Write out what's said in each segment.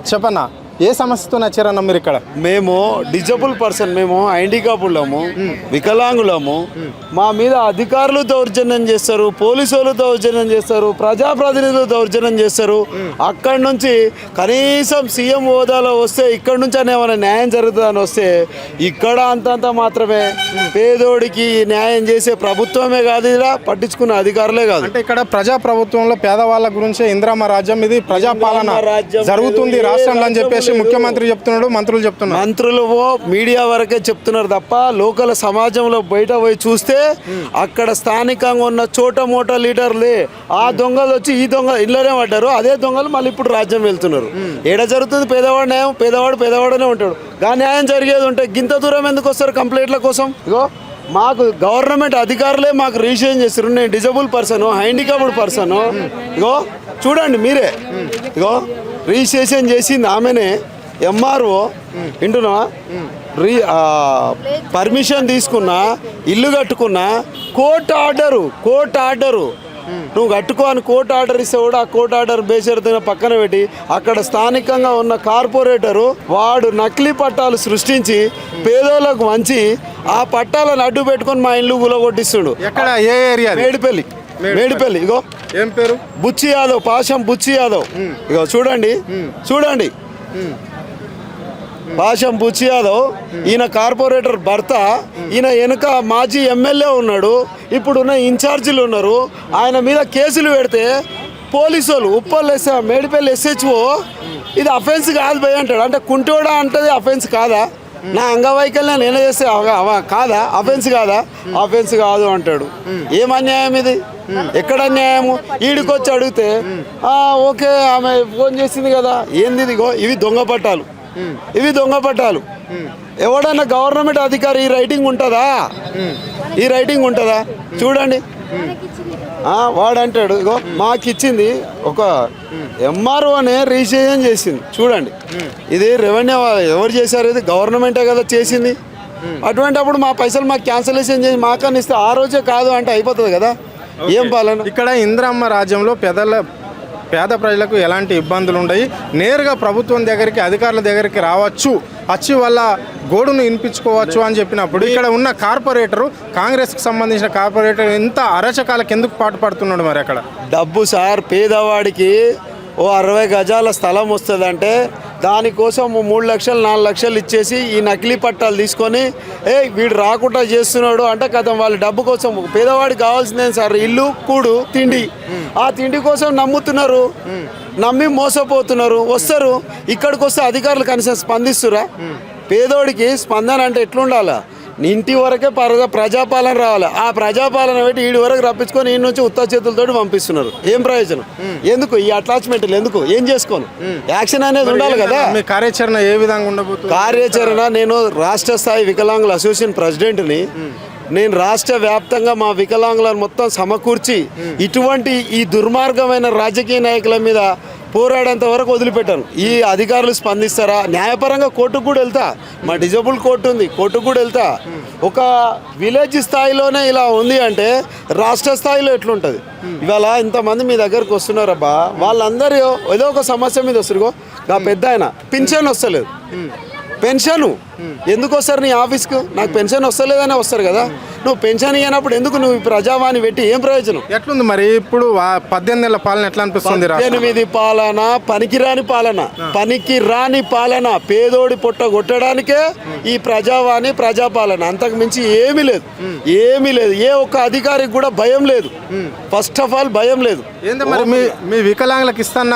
చెప్పన్నా, ఏ సమస్యతో నచ్చారన్న మీరు ఇక్కడ? మేము డిజబుల్ పర్సన్, మేము హ్యాండికాపులము, వికలాంగులము. మా మీద అధికారులు దౌర్జన్యం చేస్తారు, పోలీసు వాళ్ళు దౌర్జన్యం చేస్తారు, ప్రజాప్రతినిధులు దౌర్జన్యం చేస్తారు. అక్కడి నుంచి కనీసం సీఎం హోదాలో వస్తే ఇక్కడ నుంచి ఏమైనా న్యాయం జరుగుతుందని వస్తే ఇక్కడ అంతంత మాత్రమే. పేదోడికి న్యాయం చేసే ప్రభుత్వమే కాదు, ఇలా పట్టించుకున్న అధికారులే కాదు. అంటే ఇక్కడ ప్రజా ప్రభుత్వంలో పేదవాళ్ళ గురించే ఇందిరమ్మ రాజ్యం, ఇది ప్రజాపాలన జరుగుతుంది రాష్ట్రంలో అని చెప్పేసి ముఖ్యమంత్రి చెప్తున్నాడు, మంత్రులు చెప్తున్నారు. మంత్రులు మీడియా వరకే చెప్తున్నారు తప్ప లోకల్ సమాజంలో బయట పోయి చూస్తే అక్కడ స్థానికంగా ఉన్న చోట మోట లీడర్లే ఆ దొంగలు వచ్చి ఈ దొంగ ఇళ్ళనే పడ్డారు. అదే దొంగలు మళ్ళీ ఇప్పుడు రాజ్యం వెళ్తున్నారు. ఏడ జరుగుతుంది పేదవాడు న్యాయం? పేదవాడనే ఉంటాడు. గా న్యాయం జరిగేది ఉంటే గింత దూరం ఎందుకు వస్తారు కంప్లైంట్ల కోసం? ఇగో మాకు గవర్నమెంట్ అధికారులే మాకు రిజిస్ట్రేషన్ చేస్తారు. నేను డిజబుల్ పర్సన్, హ్యాండికాప్డ్ పర్సన్. ఇగో చూడండి మీరే, ఇగో రిజిస్ట్రేషన్ చేసింది ఆమెనే. ఎంఆర్ఓ వింటున్నా, పర్మిషన్ తీసుకున్నా, ఇల్లు కట్టుకున్నా, కోర్టు ఆర్డరు నువ్వు కట్టుకో అని కోర్టు ఆర్డర్ ఇస్తే కూడా ఆ కోర్టు ఆర్డర్ బేసరితో పక్కన పెట్టి అక్కడ స్థానికంగా ఉన్న కార్పొరేటరు వాడు నకిలీ పట్టాలు సృష్టించి పేదోళ్ళకు వంచి ఆ పట్టాలను అడ్డు పెట్టుకొని మా ఇల్లు గులగొట్టిస్తుడు. ఎక్కడ, ఏ ఏరియా? మేడిపల్లి. ఇగో ఏం పేరు? బుచ్చి యాదవ్, పాషం బుచ్చి యాదవ్. ఇగో చూడండి పాషం బుచ్చి యాదవ్. ఈయన కార్పొరేటర్ భర్త. ఈయన వెనుక మాజీ ఎమ్మెల్యే ఉన్నాడు, ఇప్పుడున్న ఇన్ఛార్జీలు ఉన్నారు. ఆయన మీద కేసులు పెడితే పోలీసు వాళ్ళు మేడిపల్లి SHO ఇది అఫెన్స్ కాదు భయ్ అంటాడు. అంటే కుంటోడా అంటది అఫెన్స్ కాదా? నా అంగవైకల్యం నేను చేస్తే కాదా? అఫెన్స్ కాదా? అఫెన్స్ కాదు అంటాడు. ఏం అన్యాయం ఇది? ఎక్కడ అన్యాయము? ఈడికొచ్చి అడిగితే ఓకే ఆమె ఫోన్ చేసింది కదా, ఏంది ఇదిగో ఇవి దొంగ పట్టాలు. ఎవడన్నా గవర్నమెంట్ అధికారి ఈ రైటింగ్ ఉంటుందా? చూడండి, వాడంటాడు ఇగో మాకిచ్చింది ఒక ఎంఆర్ఓనే రిజిస్ట్రేషన్ చేసింది. చూడండి, ఇది రెవెన్యూ ఎవరు చేశారు? ఇది గవర్నమెంటే కదా చేసింది. అటువంటిప్పుడు మా పైసలు మాకు క్యాన్సలేషన్ చేసి మాకని ఇస్తే ఆ రోజే కాదు అంటే అయిపోతుంది కదా. ఏం పాలన? ఇక్కడ ఇందిరమ్మ రాజ్యంలో పేద ప్రజలకు ఎలాంటి ఇబ్బందులు ఉండవు. నేరుగా ప్రభుత్వం దగ్గరికి, అధికారుల దగ్గరికి రావచ్చు, వచ్చి వాళ్ళ గోడును వినిపించుకోవచ్చు అని చెప్పినప్పుడు ఇక్కడ ఉన్న కార్పొరేటరు, కాంగ్రెస్కి సంబంధించిన కార్పొరేటర్ ఇంత అరచకాలకు ఎందుకు పాటుపడుతున్నాడు? మరి అక్కడ డబ్బు సార్, పేదవాడికి ఓ 60 గజాల స్థలం వస్తుందంటే దానికోసం 3 లక్షలు 4 లక్షలు ఇచ్చేసి ఈ నకిలీ పట్టాలు తీసుకొని వీడు రాకుండా చేస్తున్నాడు అంటే కథం వాళ్ళ డబ్బు కోసం. పేదవాడికి కావాల్సిందేం సార్? ఇల్లు, కూడు, తిండి. ఆ తిండి కోసం నమ్మి మోసపోతున్నారు. వస్తారు, ఇక్కడికి వస్తే అధికారులు కనీసం స్పందిస్తురా? పేదోడికి స్పందన అంటే ఎట్లుండాలా? ఇంటి వరకే ప్రజాపాలన రావాలి. ఆ ప్రజాపాలన పెట్టి ఈడి వరకు రప్పించుకొని ఈ నుంచి ఉత్త చేతులతో పంపిస్తున్నారు. ఏం ప్రయోజనం? ఎందుకు ఈ అటాచ్మెంట్లు? ఎందుకు? ఏం చేసుకోను? యాక్షన్ అనేది ఉండాలి కదా. మీ కార్యాచరణ ఏ విధంగా ఉండబోతుంది? కార్యాచరణ, నేను రాష్ట్ర స్థాయి వికలాంగుల అసోసియేషన్ ప్రెసిడెంట్ని. నేను రాష్ట్ర వ్యాప్తంగా మా వికలాంగులను మొత్తం సమకూర్చి ఇటువంటి ఈ దుర్మార్గమైన రాజకీయ నాయకుల మీద పోరాడేంత వరకు వదిలిపెట్టాను. ఈ అధికారులు స్పందిస్తారా? న్యాయపరంగా కోర్టుకు కూడా వెళ్తా. మా డిజబుల్ కోర్టు ఉంది, కోర్టుకు కూడా వెళ్తా. ఒక విలేజ్ స్థాయిలోనే ఇలా ఉంది అంటే రాష్ట్ర స్థాయిలో ఎట్లుంటుంది? ఇవాళ ఇంతమంది మీ దగ్గరకు వస్తున్నారబ్బా, వాళ్ళందరూ ఏదో ఒక సమస్య మీద వస్తారు. పెద్ద ఆయన పింఛన్ వస్తలేదు. పెన్షను ఎందుకు వస్తారు నీ ఆఫీస్కు? నాకు పెన్షన్ వస్తలేదనే వస్తారు కదా. నువ్వు పెన్షన్ ఇవ్వనప్పుడు ఎందుకు నువ్వు ప్రజావాణి పెట్టి ఏం ప్రయోజనం? ఎట్లుంది మరి ఇప్పుడు 18 నెలల పాలన ఎట్లా అనిపిస్తుంది? 18 పాలన పనికిరాని పాలన. పేదోడి పొట్ట కొట్టడానికే ఈ ప్రజావాణి, ప్రజాపాలన. అంతకు మించి ఏమీ లేదు. ఏ ఒక్క అధికారికి కూడా భయం లేదు. ఫస్ట్ ఆఫ్ ఆల్ భయం లేదు. ఏంటి మరి మీ వికలాంగులకు ఇస్తున్న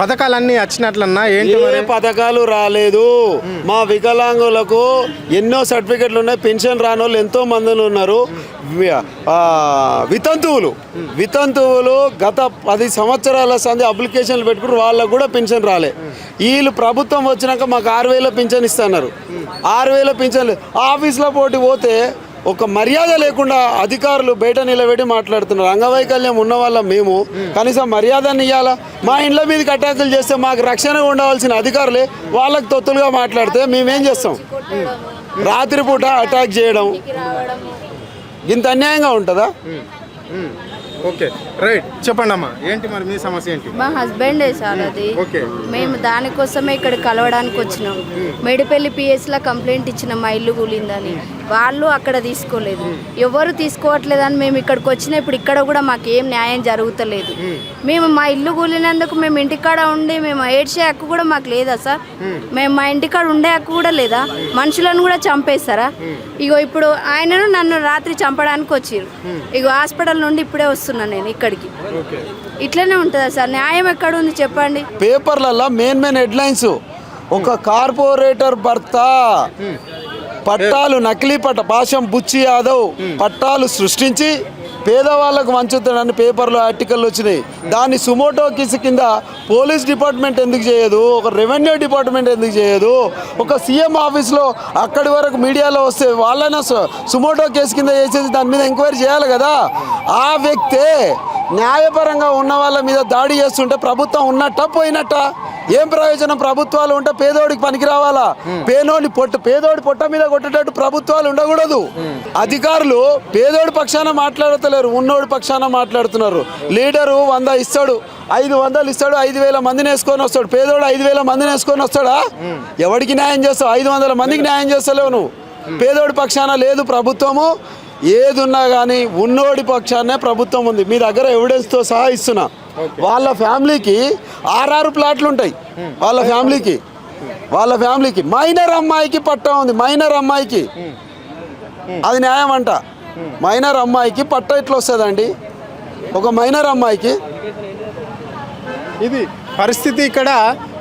పథకాలన్నీ వచ్చినట్లన్నా? ఏంటి పథకాలు రాలేదు. మా వికలాంగులకు ఎన్నో సర్టిఫికెట్లు ఉన్నాయి. పెన్షన్ రాని వాళ్ళు ఎంతో మంది ఉన్నారు. వితంతువులు గత 10 సంవత్సరాల సంది అప్లికేషన్లు పెట్టుకుని వాళ్ళకు కూడా పెన్షన్ రాలే. వీళ్ళు ప్రభుత్వం వచ్చినాక మాకు 6,000 పెన్షన్ ఇస్తున్నారు. 6,000 పెన్షన్ ఆఫీస్లో పోటీ పోతే ఒక మర్యాద లేకుండా అధికారులు బయట నిలబెట్టి మాట్లాడుతున్నారు. అంగవైకల్యం ఉన్న వాళ్ళం మేము, కనీసం మర్యాదను ఇవ్వాలా? మా ఇండ్ల మీదకి అటాకులు చేస్తే మాకు రక్షణగా ఉండవలసిన అధికారులే వాళ్ళకి తొత్తులుగా మాట్లాడితే మేమేం చేస్తాం? రాత్రిపూట అటాక్ చేయడం ఇంత అన్యాయంగా ఉంటుందా? ఓకే రైట్ చెప్పండి అమ్మా ఏంటి మరి మీ సమస్య ఏంటి? మా హస్బెండ్ సార్ అది. ఓకే మేము దానికోసమే ఇక్కడ కలవడానికి వచ్చినాం. మేడిపల్లి పిఎస్లో కంప్లైంట్ ఇచ్చినాం మా ఇల్లు కూలిందని. వాళ్ళు అక్కడ తీసుకోలేదు, ఎవరు తీసుకోవట్లేదని మేము ఇక్కడికి వచ్చినా ఇప్పుడు ఇక్కడ కూడా మాకు ఏం న్యాయం జరుగుతలేదు. మేము మా ఇల్లు కూలినందుకు మేము ఇంటికాడ ఉండి మేము ఏడ్చే హక్కు కూడా మాకు లేదా సార్? మేము మా ఇంటికాడ ఉండే హక్కు కూడా లేదా? మనుషులను కూడా చంపేస్తారా? ఇగో ఇప్పుడు ఆయనను నన్ను రాత్రి చంపడానికి వచ్చిర్రు. ఇగో హాస్పిటల్ నుండి ఇప్పుడే వస్తున్నా నేను ఇక్కడికి. ఇట్లనే ఉంటుందా సార్? న్యాయం ఎక్కడ ఉంది చెప్పండి? పేపర్లలో మెయిన్ హెడ్లైన్స్, ఒక కార్పొరేటర్ భర్త పట్టాలు నకిలీ పాశం బుచ్చి యాదవ్ పట్టాలు సృష్టించి పేదవాళ్ళకు వంచుతాడని పేపర్లో ఆర్టికల్ వచ్చినాయి. దాన్ని సుమోటో కేసు కింద పోలీస్ డిపార్ట్మెంట్ ఎందుకు చేయదు? ఒక రెవెన్యూ డిపార్ట్మెంట్ ఎందుకు చేయదు? ఒక సీఎం ఆఫీస్లో అక్కడి వరకు మీడియాలో వస్తే వాళ్ళైనా సుమోటో కేసు కింద చేసేసి దాని మీద ఎంక్వైరీ చేయాలి కదా. ఆ వ్యక్తే న్యాయపరంగా ఉన్న వాళ్ళ మీద దాడి చేస్తుంటే ప్రభుత్వం ఉన్నట్ట పోయినట్ట? ఏం ప్రయోజనం? ప్రభుత్వాలు ఉంటే పేదోడికి పనికి రావాలా? పేదోడి పొట్ట మీద కొట్టేటట్టు ప్రభుత్వాలు ఉండకూడదు. అధికారులు పేదోడి పక్షాన మాట్లాడతలేరు, ఉన్నోడి పక్షాన మాట్లాడుతున్నారు. లీడరు 100 ఇస్తాడు, 500 ఇస్తాడు, 5,000 మందిని వేసుకొని వస్తాడు. పేదోడు 5,000 మందిని వేసుకొని వస్తాడా? ఎవరికి న్యాయం చేస్తావు? 500 మందికి న్యాయం చేస్తలేవు నువ్వు. పేదోడి పక్షాన లేదు ప్రభుత్వము. ఏదున్నా కానీ ఉన్నోడి పక్షాన్నే ప్రభుత్వం ఉంది. మీ దగ్గర ఎవిడెన్స్తో సహా ఇస్తున్నా. వాళ్ళ ఫ్యామిలీకి 6 ప్లాట్లు ఉంటాయి. వాళ్ళ ఫ్యామిలీకి మైనర్ అమ్మాయికి పట్టా ఉంది. మైనర్ అమ్మాయికి అది న్యాయం అంట. మైనర్ అమ్మాయికి పట్టా ఎట్లా వస్తుందండి? ఒక మైనర్ అమ్మాయికి ఇది పరిస్థితి. ఇక్కడ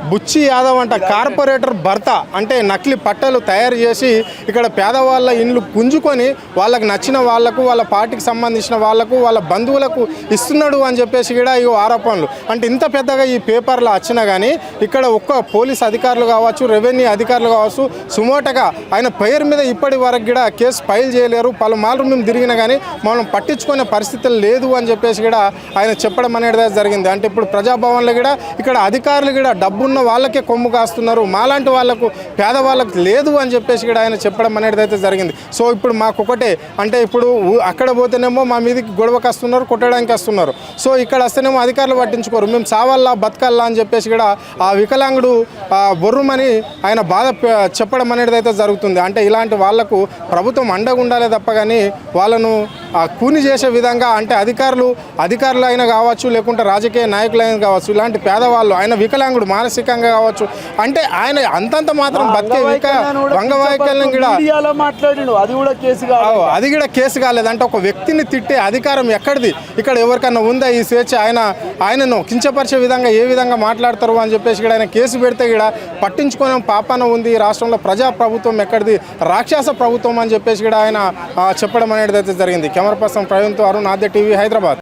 బుచ్చి యాదవ్ అంట కార్పొరేటర్ భర్త అంటే నకిలీ పట్టలు తయారు చేసి ఇక్కడ పేదవాళ్ళ ఇండ్లు పుంజుకొని వాళ్ళకి నచ్చిన వాళ్లకు, వాళ్ళ పార్టీకి సంబంధించిన వాళ్లకు, వాళ్ళ బంధువులకు ఇస్తున్నాడు అని చెప్పేసి కూడా ఈ ఆరోపణలు. అంటే ఇంత పెద్దగా ఈ పేపర్లో వచ్చినా కానీ ఇక్కడ ఒక్క పోలీస్ అధికారులు కావచ్చు, రెవెన్యూ అధికారులు కావచ్చు, సుమోటగా ఆయన పేరు మీద ఇప్పటి వరకు కూడా కేసు ఫైల్ చేయలేరు. పలుమార్లు మేము తిరిగినా కానీ మనం పట్టించుకునే పరిస్థితులు లేదు అని చెప్పేసి కూడా ఆయన చెప్పడం అనేది జరిగింది. అంటే ఇప్పుడు ప్రజాభవన్లో కూడా ఇక్కడ అధికారులు కూడా డబ్బున్న వాళ్ళకే కొమ్ము కాస్తున్నారు, మాలాంటి వాళ్ళకు పేదవాళ్ళకు లేదు అని చెప్పేసి కూడా ఆయన చెప్పడం అనేది అయితే జరిగింది. సో ఇప్పుడు మాకు ఒకటే అంటే ఇప్పుడు అక్కడ పోతేనేమో మా మీదకి గొడవకు వస్తున్నారు, కొట్టడానికి వస్తున్నారు. సో ఇక్కడ వస్తేనేమో అధికారులు పట్టించుకోరు, మేము చావాలా బతకాలా అని చెప్పేసి కూడా ఆ వికలాంగుడు బొర్రుమని ఆయన బాధ చెప్పడం అనేది అయితే జరుగుతుంది. అంటే ఇలాంటి వాళ్లకు ప్రభుత్వం అండగా ఉండాలి తప్ప కానీ వాళ్ళను కూని చేసే విధంగా అంటే అధికారులు అయినా కావచ్చు, లేకుంటే రాజకీయ నాయకులైనా కావచ్చు, ఇలాంటి పేదవాళ్ళు ఆయన వికలాంగుడు మానసికంగా కావచ్చు అంటే ఆయన అంతంత మాత్రం బతికే వంగవాక్యాలను కూడా మాట్లాడిండు. అది కూడా కేసు కాలేదు. అంటే ఒక వ్యక్తిని తిట్టే అధికారం ఎక్కడిది? ఇక్కడ ఎవరికన్నా ఉందా ఈ స్వేచ్ఛ? ఆయనను కించపరిచే విధంగా ఏ విధంగా మాట్లాడతారు అని చెప్పేసి కూడా ఆయన కేసు పెడితే కూడా పట్టించుకునే పాపాన ఉంది. ఈ రాష్ట్రంలో ప్రజా ప్రభుత్వం ఎక్కడిది? రాక్షస ప్రభుత్వం అని చెప్పేసి కూడా ఆయన చెప్పడం అనేది అయితే జరిగింది. కెమెరా పర్సన్ ప్రవీణ్తో అరుణ్, ఆద్య టీవీ, హైదరాబాద్.